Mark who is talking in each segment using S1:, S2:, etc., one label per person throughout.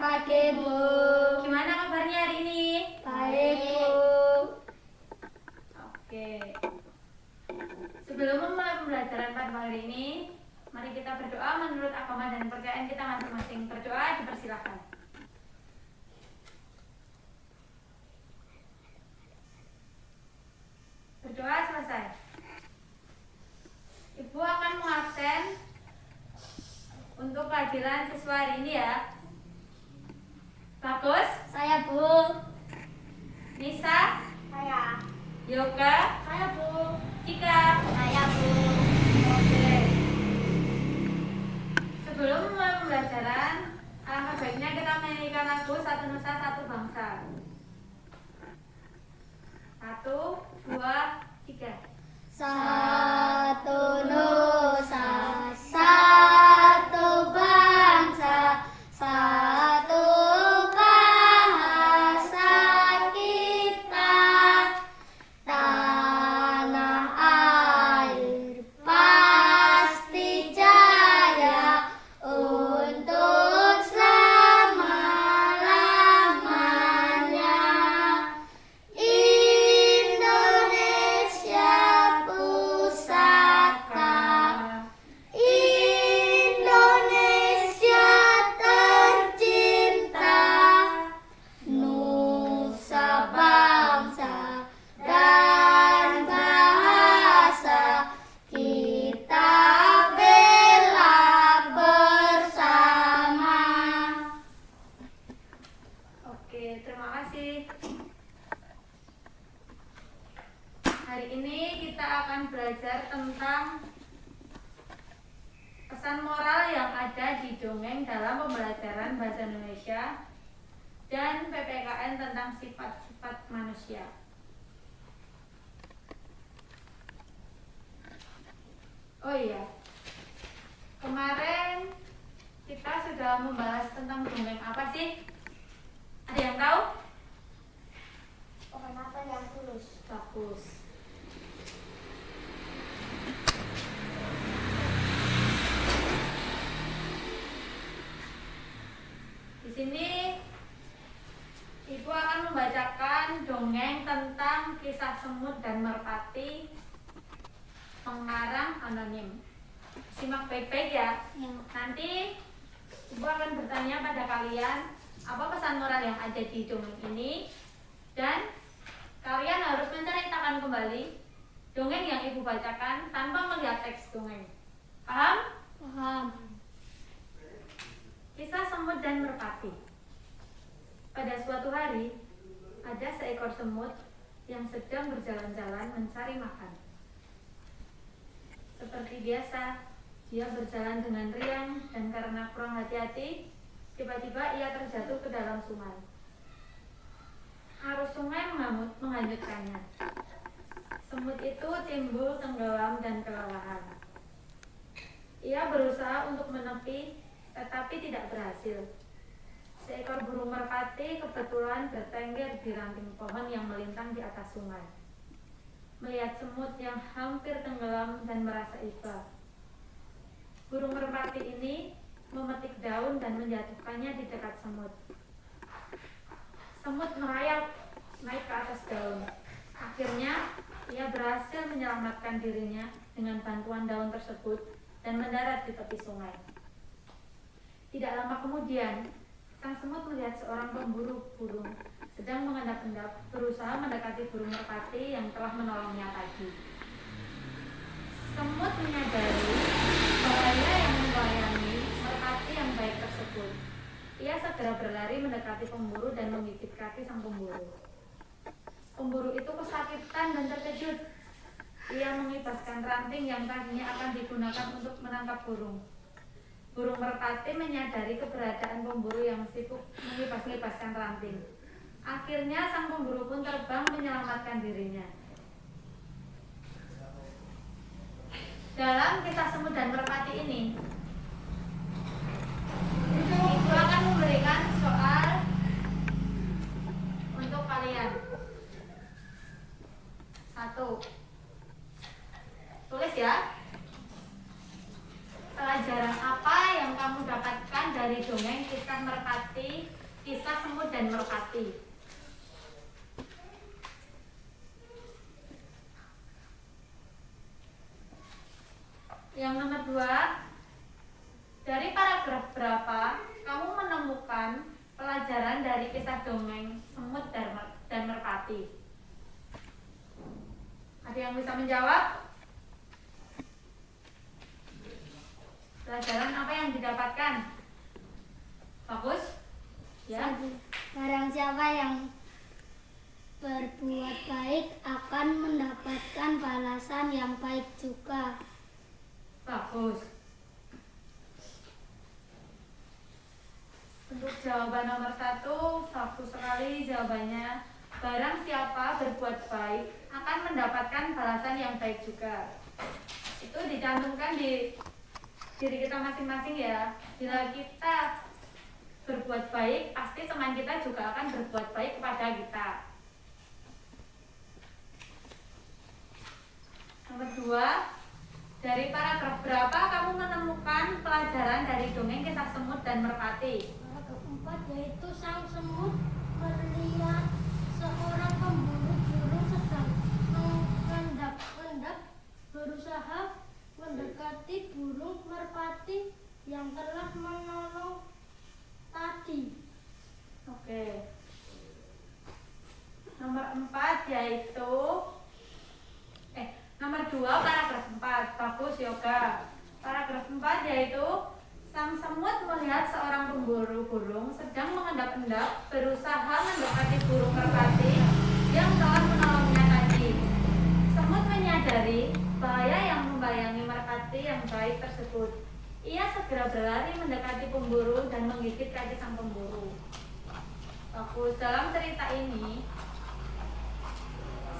S1: pagi, Bu.
S2: Gimana kabarnya hari ini?
S1: Baik, Bu.
S2: Oke. Sebelum memulai pembelajaran pada hari ini, mari kita berdoa menurut agama dan kepercayaan kita masing-masing. Berdoa dipersilakan. Berdoa selesai. Ibu akan mengabsen untuk kehadiran siswa hari ini ya. Bagus.
S1: Saya, Bu.
S2: Nisa.
S1: Saya.
S2: Yoga.
S1: Saya, Bu.
S2: Cika.
S1: Saya, Bu.
S2: Oke. Sebelum memulai pembelajaran, alangkah baiknya kita menyanyikan lagu Satu Nusa Satu Bangsa. 1, 2, 3.
S1: Satu nusa, satu bangsa, satu bahasa kita, tanah air pasti jaya untuk selama-lamanya. Indonesia pusaka, Indonesia tercinta, nusa bangsa dan bahasa kita bela bersama.
S2: Oke, terima kasih. Hari ini kita akan belajar tentang pesan moral yang ada di dongeng dalam pembelajaran bahasa Indonesia dan PPKN tentang sifat-sifat manusia. Oh iya, kemarin kita sudah membahas tentang dongeng apa sih? Ada yang tahu?
S1: Pohon apa yang tulus?
S2: Bagus. Di sini Ibu akan membacakan dongeng tentang kisah semut dan merpati pengarang anonim. Simak baik-baik ya. Nanti Ibu akan bertanya pada kalian apa pesan moral yang ada di dongeng ini, dan kalian harus menceritakan kembali dongeng yang Ibu bacakan tanpa melihat teks dongeng. Paham?
S1: Paham.
S2: Kisah semut dan merpati. Pada suatu hari, ada seekor semut yang sedang berjalan-jalan mencari makan. Seperti biasa, dia berjalan dengan riang dan karena kurang hati-hati, tiba-tiba ia terjatuh ke dalam sungai. Arus sungai menghanyutkannya. Semut itu timbul tenggelam dan kelelahan. Ia berusaha untuk menepi, tetapi tidak berhasil. Seekor burung merpati kebetulan bertengger di ranting pohon yang melintang di atas sungai. Melihat semut yang hampir tenggelam dan merasa iba, burung merpati ini memetik daun dan menjatuhkannya di dekat semut. Semut merayap naik ke atas daun. Akhirnya, ia berhasil menyelamatkan dirinya dengan bantuan daun tersebut dan mendarat di tepi sungai. Tidak lama kemudian, sang semut melihat seorang pemburu burung sedang mengendap-endap berusaha mendekati burung merpati yang telah menolongnya tadi. Semut menyadari bahwa ia yang melayani merpati yang baik tersebut. Ia segera berlari mendekati pemburu dan menggigit kaki sang pemburu. Pemburu itu kesakitan dan terkejut. Ia mengibaskan ranting yang tadinya akan digunakan untuk menangkap burung. Burung merpati menyadari keberadaan pemburu yang sibuk mengibas-ngibaskan ranting. Akhirnya sang pemburu pun terbang menyelamatkan dirinya. Dalam kisah semut dan merpati ini, Ibu akan memberikan soal untuk kalian. 1. Tulis ya. Pelajaran apa yang kamu dapatkan dari dongeng kisah merpati yang bisa menjawab? Pelajaran apa yang didapatkan? Bagus? Ya.
S1: Barang siapa yang berbuat baik akan mendapatkan balasan yang baik juga.
S2: Bagus. Untuk jawaban nomor 1, bagus sekali jawabannya. Barang siapa berbuat baik akan mendapatkan balasan yang baik juga. Itu dicantumkan di diri kita masing-masing ya. Bila kita berbuat baik, pasti teman kita juga akan berbuat baik kepada kita. Nomor 2, dari paragraf berapa kamu menemukan pelajaran dari dongeng kisah semut dan merpati?
S1: Keempat, yaitu sang semut melihat seorang pemburu burung sedang mengendap-endap berusaha mendekati burung merpati yang telah menolong tadi.
S2: Oke. Nomor 4 yaitu nomor 2 paragraf 4. Bagus Yoga. Paragraf 4 yaitu sang semut melihat seorang pemburu burung sedang mengendap-endap berusaha mendekati burung merpati yang telah menolongnya tadi. Semut menyadari bahaya yang membayangi merpati yang baik tersebut. Ia segera berlari mendekati pemburu dan menggigit kaki sang pemburu. Bagus. Dalam cerita ini,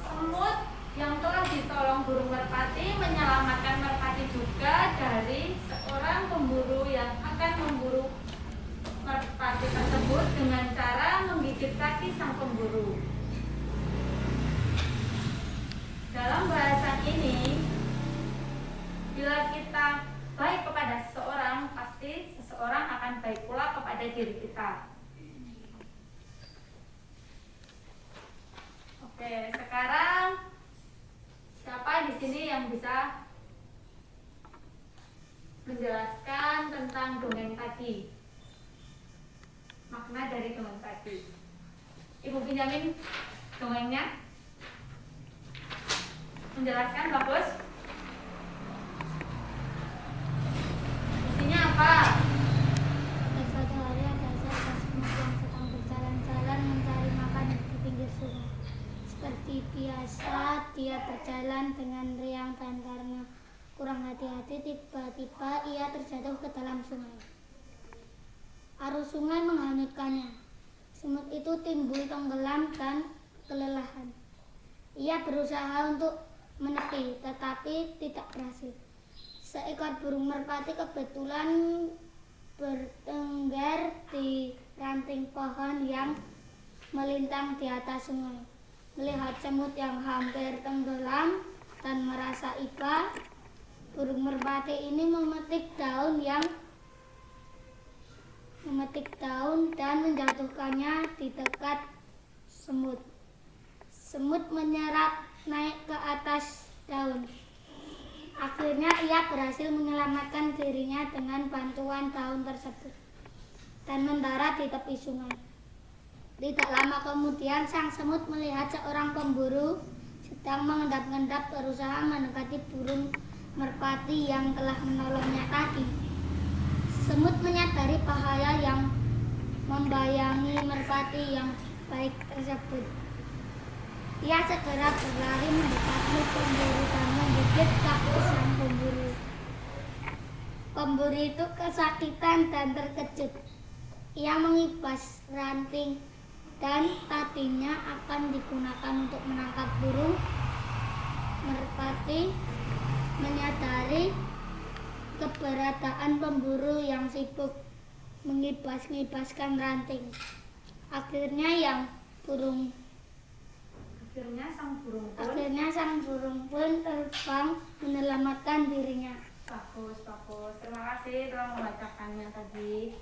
S2: semut yang telah ditolong burung merpati menyelamatkan merpati juga dari seorang pemburu yang akan memburu merpati tersebut dengan cara menggigit kaki sang pemburu. Dalam bahasan ini, bila kita baik kepada seseorang, pasti seseorang akan baik pula kepada diri kita. Oke, sekarang siapa di sini yang bisa menjelaskan tentang dongeng tadi? Makna dari dongeng tadi. Ibu pinjamin dongengnya. Menjelaskan, bagus. Isinya apa?
S1: Pada suatu hari ada seorang semut yang sedang berjalan-jalan mencari makan di pinggir sungai. Seperti biasa, dia berjalan dengan riang dan karena kurang hati-hati, tiba-tiba ia terjatuh ke dalam sungai. Arus sungai menghanyutkannya. Semut itu timbul tenggelam dan kelelahan. Ia berusaha untuk menepi, tetapi tidak berhasil. Seekor burung merpati kebetulan bertengger di ranting pohon yang melintang di atas sungai. Melihat semut yang hampir tenggelam dan merasa iba, burung merpati ini memetik daun dan menjatuhkannya di dekat semut. Semut menyerap naik ke atas daun. Akhirnya ia berhasil menyelamatkan dirinya dengan bantuan daun tersebut dan mendarat di tepi sungai. Tidak lama kemudian sang semut melihat seorang pemburu sedang mengendap-endap berusaha mendekati burung merpati yang telah menolongnya tadi. Semut menyadari bahaya yang membayangi merpati yang baik tersebut. Ia segera berlari mendekati pemburu dan menggigit kaki sang pemburu. Pemburu itu kesakitan dan terkejut. Ia mengibas ranting dan tadinya akan digunakan untuk menangkap burung merpati menyadari keberadaan pemburu yang sibuk mengibas-ngibaskan ranting. Akhirnya sang burung pun terbang menyelamatkan dirinya.
S2: Bagus. Terima kasih telah membacakannya tadi.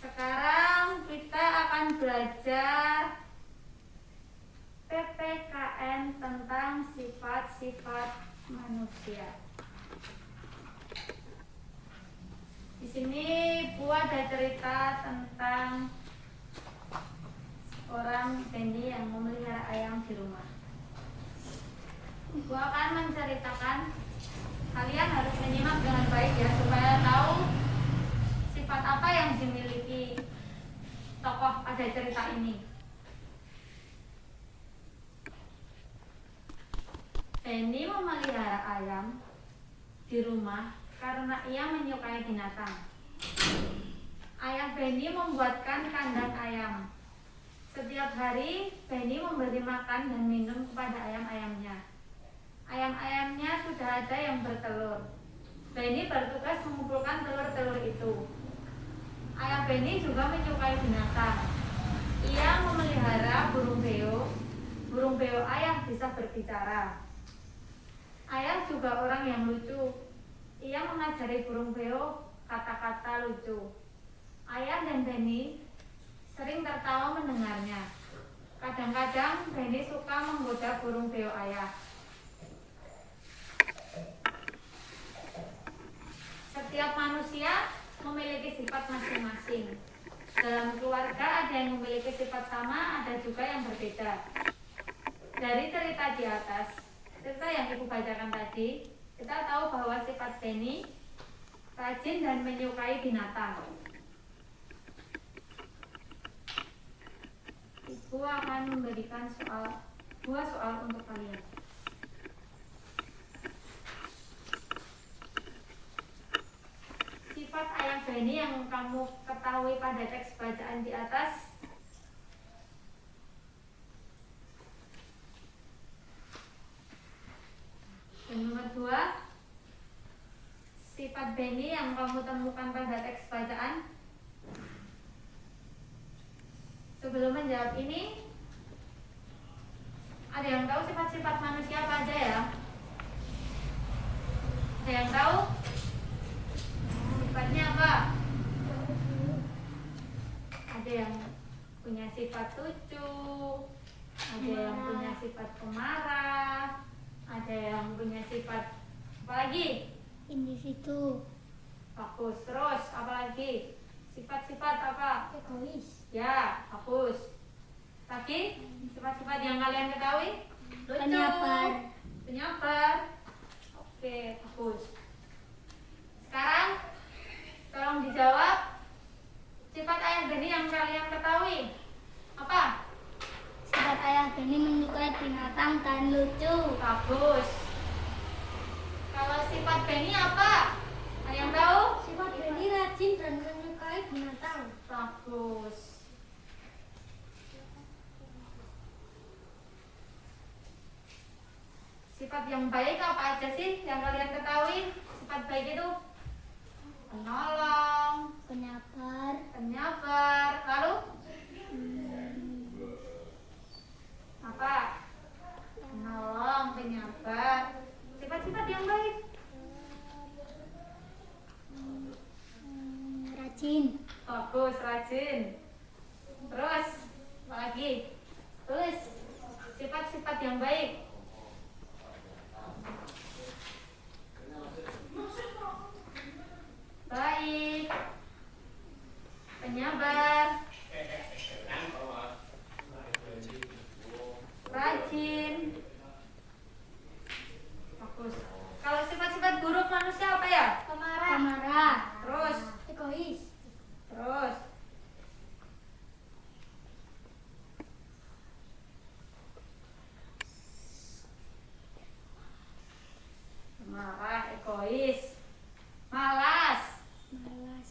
S2: Sekarang kita akan belajar PPKN tentang sifat-sifat manusia. Di sini Bu ada cerita tentang orang Benny yang memelihara ayam di rumah. Gua akan menceritakan, kalian harus menyimak dengan baik ya supaya tahu sifat apa yang dimiliki tokoh pada cerita ini. Benny memelihara ayam di rumah karena ia menyukai binatang. Ayah Benny membuatkan kandang ayam. Setiap hari Benny memberi makan dan minum kepada ayam-ayamnya. Ayam-ayamnya sudah ada yang bertelur. Benny bertugas mengumpulkan telur-telur itu. Ayah Benny juga menyukai binatang. Ia memelihara burung beo. Burung beo ayah bisa berbicara. Ayah juga orang yang lucu. Ia mengajari burung beo kata-kata lucu. Ayah dan Benny sering tertawa mendengarnya. Kadang-kadang Benny suka menggoda burung beo ayah. Setiap manusia memiliki sifat masing-masing. Dalam keluarga ada yang memiliki sifat sama, ada juga yang berbeda. Dari cerita di atas, cerita yang ibu bacakan tadi, kita tahu bahwa sifat Benny rajin dan menyukai binatang. Ibu akan memberikan dua soal untuk kalian. Sifat ayah Benny yang kamu ketahui pada teks bacaan di atas. Dan nomor 2, sifat Benny yang kamu temukan pada teks bacaan. Sebelum menjawab ini, ada yang tahu sifat-sifat manusia apa aja ya? Ada yang tahu? Sifatnya apa? Ada yang punya sifat lucu, ada yang punya sifat pemarah, ada yang punya sifat apa lagi?
S1: Individu.
S2: Bagus. Terus apa lagi? Sifat-sifat apa?
S1: Egois.
S2: Ya, bagus. Lagi sifat-sifat yang kalian ketahui? Lucu.
S1: Penyabar.
S2: Penyabar. Oke, bagus. Sekarang tolong dijawab sifat ayah Benny yang kalian ketahui. Apa?
S1: Sifat ayah Benny menyukai binatang dan lucu.
S2: Bagus. Kalau sifat Benny apa? Ada yang tahu?
S1: Sifat Benny rajin dan menyukai binatang.
S2: Bagus. Sifat yang baik apa aja sih yang kalian ketahui? Sifat baik itu penolong,
S1: Penyabar.
S2: penyabar, lalu apa? Penolong, penyabar. Sifat-sifat yang baik.
S1: Rajin.
S2: Bagus, rajin. Terus apa lagi? Tulis sifat-sifat yang baik. Baik, penyabar, rajin. Bagus. Kalau sifat-sifat buruk manusia apa ya?
S1: Pemarah.
S2: Terus,
S1: Egois.
S2: terus. Marah, egois, malas.
S1: Malas.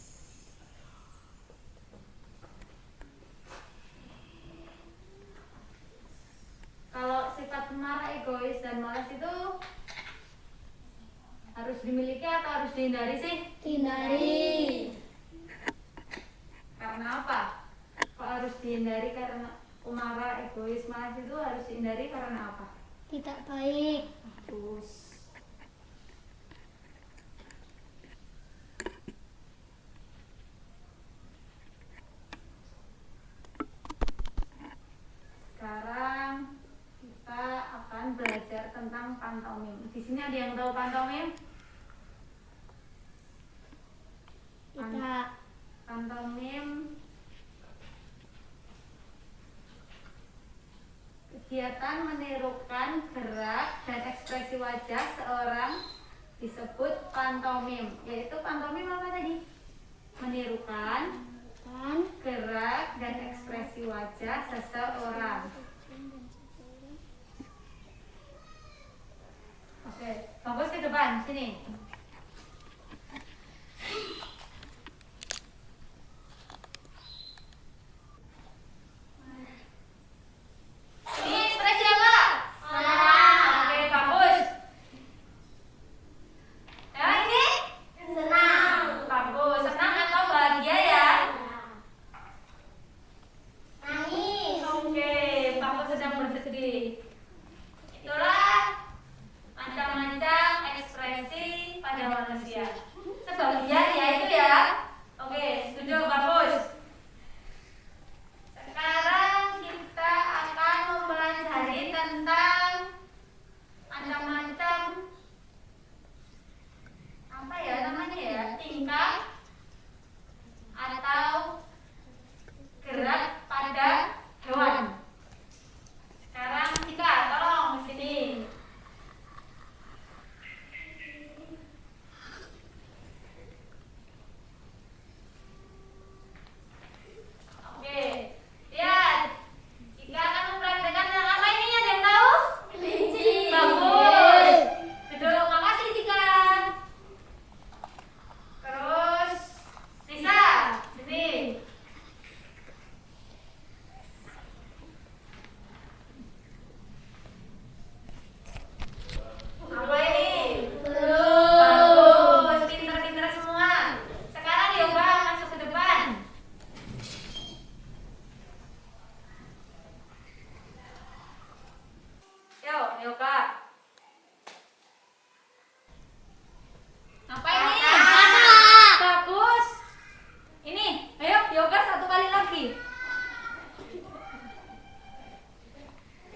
S2: Kalau sifat marah, egois, dan malas itu harus dimiliki atau harus dihindari sih?
S1: Hindari.
S2: Karena apa? Kok harus dihindari? Karena marah, egois, malas itu harus dihindari karena apa?
S1: Tidak baik.
S2: Bagus. Sekarang kita akan belajar tentang pantomim. Di sini ada yang tahu pantomim?
S1: Tidak.
S2: Pantomim Kegiatan menirukan gerak dan ekspresi wajah seorang disebut pantomim. Yaitu pantomim apa tadi? Menirukan
S1: kan
S2: gerak dan ekspresi wajah seseorang. Oke, bagus ke depan sini. Ini ekspresi apa? Oke, bagus. Yang ini?
S1: senang
S2: Bagus. Senang atau bahagia ya?
S1: nangis
S2: Oke, bagus sedang bersedih. Itulah macam-macam ekspresi pada manusia. Sebagian ya itu ya. Oke, setuju, bagus. Sekarang kita akan mempelajari tentang macam-macam apa ya namanya ya, tingkah atau gerak pada hewan. Sekarang Cika, tolong di sini. Oke, lihat. Cika akan mempraktekkan yang apa ini? Ada yang tahu?
S1: kelinci
S2: Bagus. Duduk, makasih Cika. Terus Lisa, sini. Apa ini? Bagus, pinter-pinter semua. Sekarang Yoga masuk ke depan. Yuk, Yoga. Apa ini?
S1: Kakak.
S2: Bagus. Ini, ayo Yoga satu kali lagi.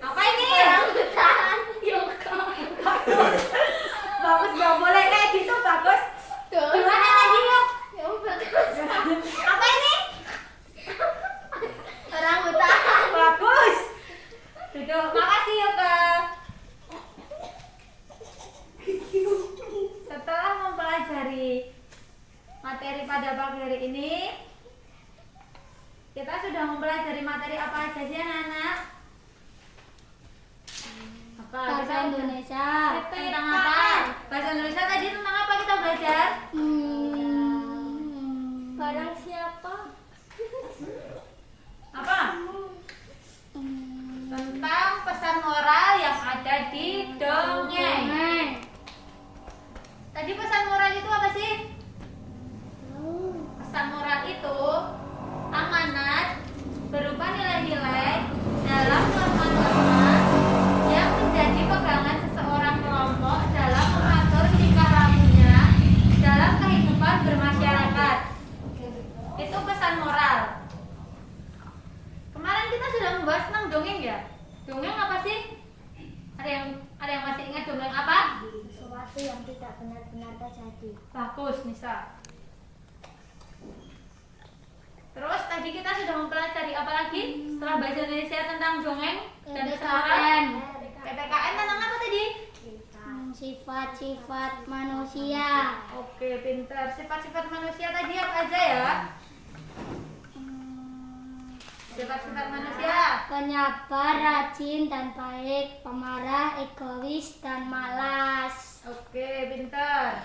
S2: Apa ini?
S1: orangutan yoga
S2: Bagus. Bagus, gak boleh kayak gitu, bagus. Gimana lagi yuk?
S1: ya bagus
S2: Apa ini?
S1: orangutan
S2: Bagus. Duduk, makasih Yoga. Setelah mempelajari materi pada pagi hari ini, kita sudah mempelajari materi apa aja sih anak-anak? Apa?
S1: bahasa
S2: Kita udah-
S1: Indonesia
S2: Tentang apa? Bahasa Indonesia tadi tentang apa kita belajar?
S1: barang siapa
S2: Apa? Tentang pesan moral yang ada di dongeng. Tadi pesan moral itu apa sih? Pesan moral itu amanat berupa nilai-nilai dalam norma-norma yang menjadi pegangan seseorang kelompok dalam mengatur tingkah lakunya dalam kehidupan bermasyarakat. Itu pesan moral. Kemarin kita sudah membahas tentang dongeng ya. Dongeng apa sih? Ada yang masih ingat dongeng apa?
S1: sesuatu yang tidak benar-benar terjadi
S2: Bagus, Nisa. Terus tadi kita sudah mempelajari apa lagi setelah bahasa Indonesia tentang dongeng dan
S1: PPKN.
S2: PPKN tentang apa tadi?
S1: sifat-sifat manusia
S2: Oke, pintar. Sifat-sifat manusia tadi apa aja ya? Sifat-sifat manusia.
S1: penyabar, rajin dan baik, pemarah, egois dan malas.
S2: Oke, pintar.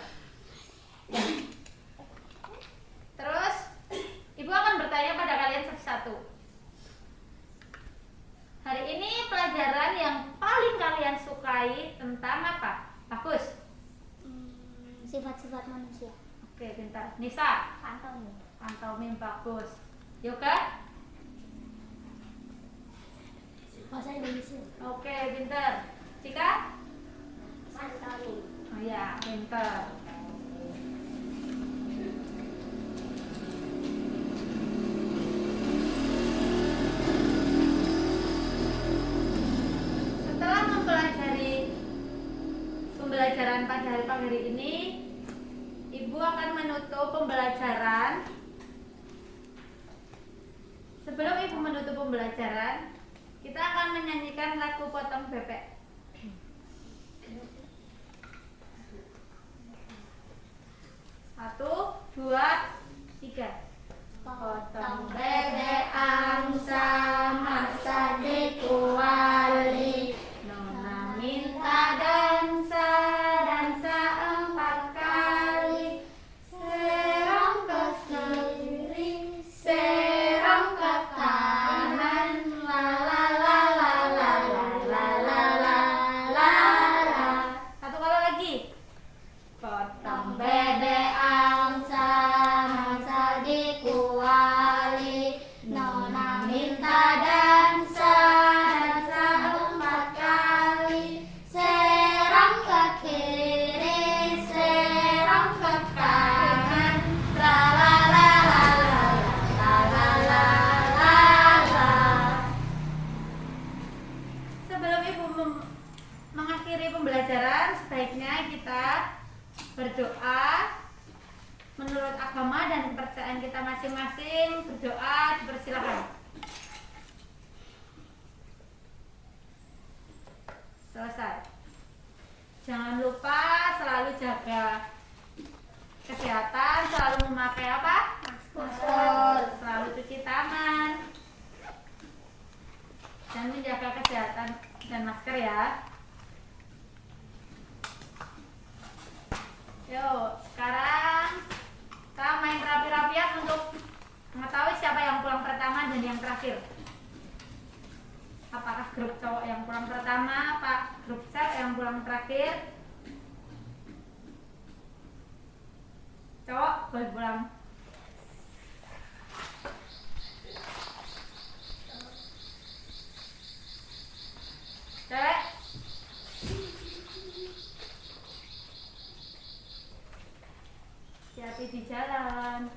S2: Terus, Ibu akan bertanya pada kalian satu-satu. Hari ini pelajaran yang paling kalian sukai tentang apa? Bagus.
S1: Sifat-sifat manusia.
S2: Oke, pintar. Nisa,
S1: Pantomim.
S2: pantomim bagus. Yoga?
S1: Bahasa Indonesia.
S2: Oke, pintar. Cika?
S1: Pantomim.
S2: Oh ya, pintar. Setelah mempelajari pembelajaran pada hari ini, Ibu akan menutup pembelajaran. Sebelum Ibu menutup pembelajaran, Kita akan menyanyikan lagu Potong Bebek. Satu, dua, tiga.
S1: Potong bebek angsa masa dikuali,
S2: Nona minta dansa, dansa 4 kali. Serong ke kiri, serong ke kanan. La la la la la la la la la la la. Satu kali lagi. Potong bebek angsa masa dikuali, Nona minta dansa, dansa 4 kali. Serong ke kiri, serong ke kanan. La la la la la la la la la la. Sebelum Ibu mengakhiri pembelajaran, sebaiknya kita berdoa menurut agama dan kepercayaan kita masing-masing. Berdoa, dipersilakan. Selesai. Jangan lupa selalu jaga kesehatan, selalu memakai apa? Masker. Selalu cuci tangan. Dan menjaga kesehatan dan masker ya. Yuk, sekarang kita main rapi-rapian untuk mengetahui siapa yang pulang pertama dan yang terakhir. Apakah grup cowok yang pulang pertama, apa grup cewek yang pulang terakhir? Cowok boleh pulang. Cewek? Hati-hati di jalan.